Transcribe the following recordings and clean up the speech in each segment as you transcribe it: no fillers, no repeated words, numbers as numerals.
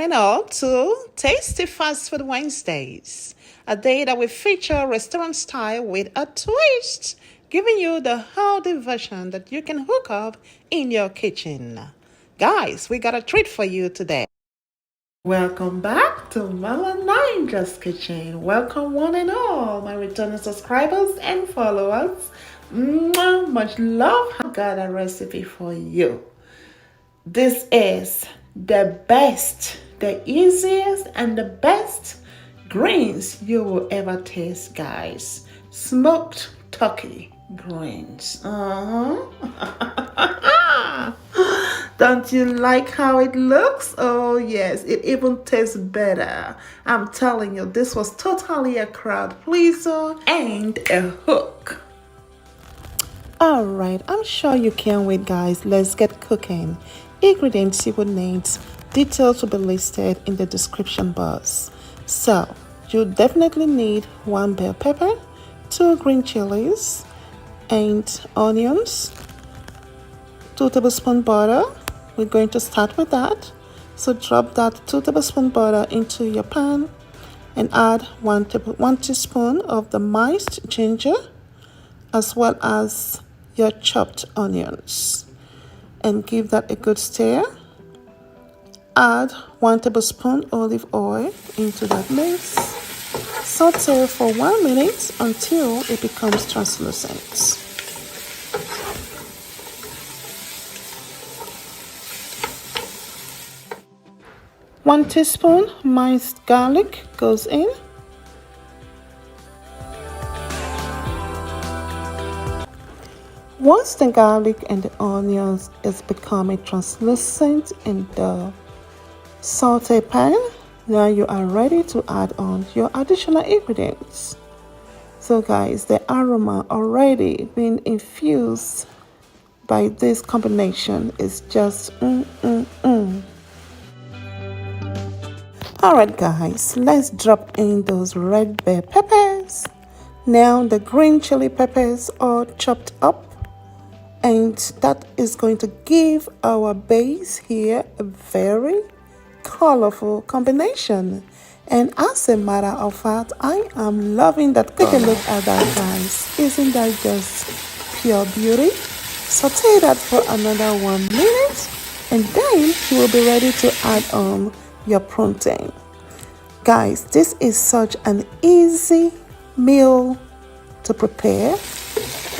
and all to Tasty Fast Food Wednesdays, a day that will feature restaurant style with a twist, giving you the healthy version that you can hook up in your kitchen. Guys, we got a treat for you today. Welcome back to Mama Ninja's Kitchen. Welcome one and all, my returning subscribers and followers. Much love. I got a recipe for you. This is the best, the easiest, and the best greens you will ever taste, guys. Smoked turkey greens. Don't you like how it looks? Oh yes, it even tastes better. I'm telling you, this was totally a crowd pleaser and a hook. Alright, I'm sure you can't wait, guys. Let's get cooking. Ingredients you would need, details will be listed in the description box. So, you definitely need 1 bell pepper, 2 green chilies, and onions, 2 tablespoons butter. We're going to start with that. So drop that 2 tablespoons butter into your pan and add 1 teaspoon of the minced ginger as well as your chopped onions. And give that a good stir. Add 1 tablespoon olive oil into that mix. Saute for 1 minute until it becomes translucent. One teaspoon minced garlic goes in. Once the garlic and the onions is becoming translucent in the saute pan, now you are ready to add on your additional ingredients. So guys, the aroma already being infused by this combination is just Alright guys, let's drop in those red bell peppers. Now the green chili peppers are chopped up, and that is going to give our base here a very colorful combination. And as a matter of fact, I am loving that. Take a look at that, guys. Isn't that just pure beauty? Saute that for another 1 minute, and then you will be ready to add on your protein. Guys, this is such an easy meal to prepare.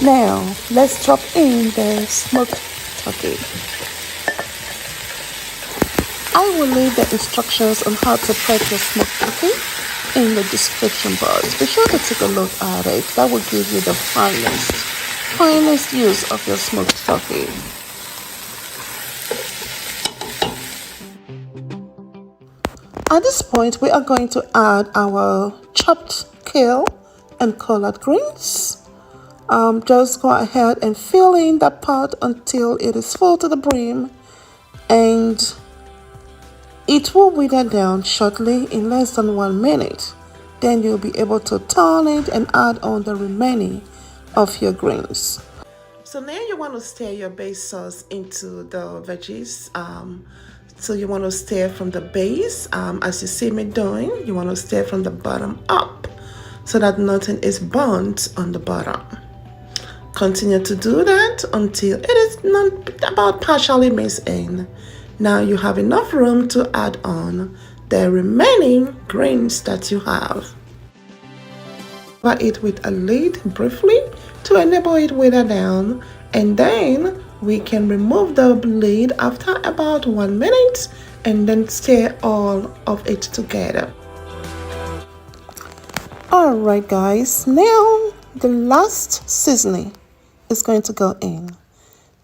Now, let's drop in the smoked turkey. I will leave the instructions on how to prep your smoked turkey in the description box. Be sure to take a look at it. That will give you the finest use of your smoked turkey. At this point, we are going to add our chopped kale and collard greens. Just go ahead and fill in that pot until it is full to the brim, and it will wither down shortly in less than 1 minute. Then you'll be able to turn it and add on the remaining of your greens. So now you want to stir your base sauce into the veggies. So you want to stir from the base, as you see me doing. You want to stir from the bottom up so that nothing is burnt on the bottom. Continue to do that until it is not about partially mixed in. Now you have enough room to add on the remaining greens that you have. Cover it with a lid briefly to enable it wither down, and then we can remove the lid after about 1 minute and then stir all of it together. Alright guys, now the last seasoning is going to go in.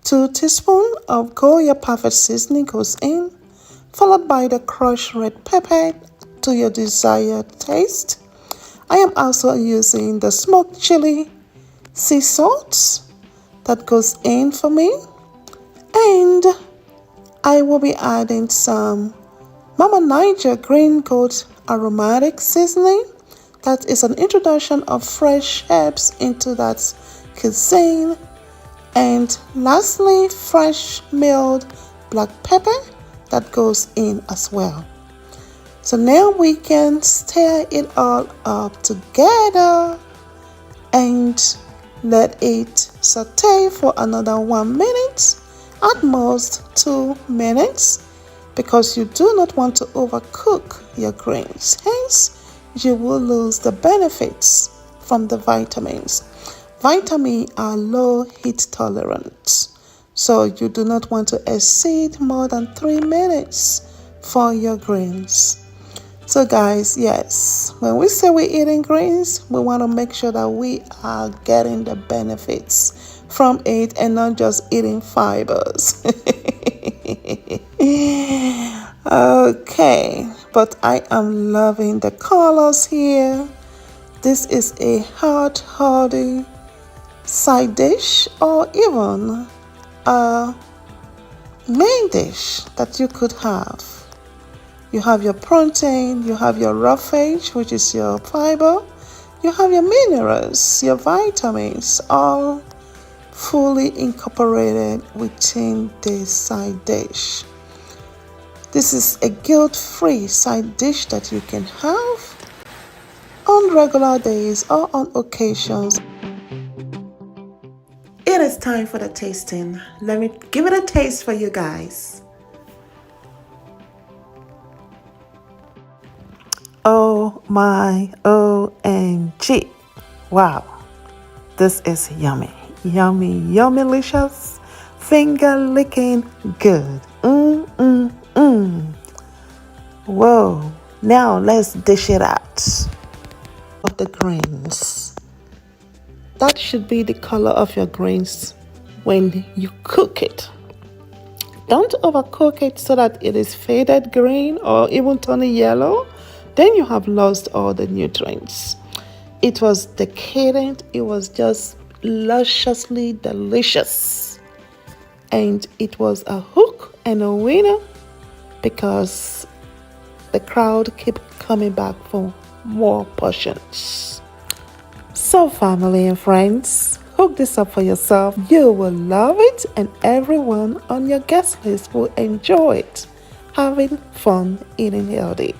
2 teaspoons of Goya perfect seasoning goes in, followed by the crushed red pepper to your desired taste. I am also using the smoked chili sea salt that goes in for me, and I will be adding some Mama Ninja green goat aromatic seasoning. That is an introduction of fresh herbs into that cuisine. And lastly, fresh milled black pepper that goes in as well. So now we can stir it all up together and let it saute for another 1 minute, at most 2 minutes, because you do not want to overcook your greens. Hence, you will lose the benefits from the vitamins. Vitamins are low heat tolerant, so you do not want to exceed more than 3 minutes for your greens. So guys, yes, when we say we're eating greens, we want to make sure that we are getting the benefits from it and not just eating fibers. Okay, but I am loving the colors here. This is a hearty side dish, or even a main dish that you could have. You have your protein, you have your roughage, which is your fiber, you have your minerals, your vitamins, all fully incorporated within this side dish. This is a guilt-free side dish that you can have on regular days or on occasions. It is time for the tasting. Let me give it a taste for you guys. Oh my OMG. Wow. This is yummy. Yummy, yummilicious, finger licking good. Whoa. Now let's dish it out. Of the greens. That should be the color of your greens when you cook it. Don't overcook it so that it is faded green or even turning yellow. Then you have lost all the nutrients. It was decadent. It was just lusciously delicious. And it was a hook and a winner because the crowd kept coming back for more portions. So family and friends, hook this up for yourself. You will love it and everyone on your guest list will enjoy it. Having fun eating healthy.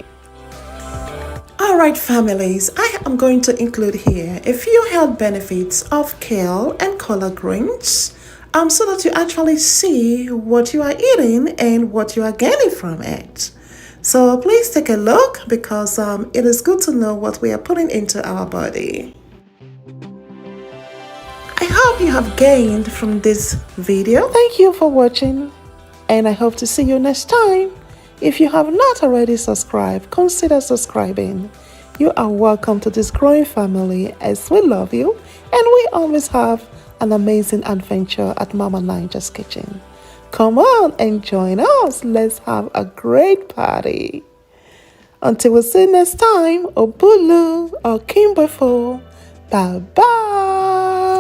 Alright families, I am going to include here a few health benefits of kale and collard greens so that you actually see what you are eating and what you are getting from it. So please take a look because it is good to know what we are putting into our body. I hope you have gained from this video. Thank you for watching and I hope to see you next time. If you have not already subscribed, consider subscribing. You are welcome to this growing family as we love you and we always have an amazing adventure at Mama Niger's Kitchen. Come on and join us. Let's have a great party. Until we see you next time, Obulu or Kimbefo. Bye bye.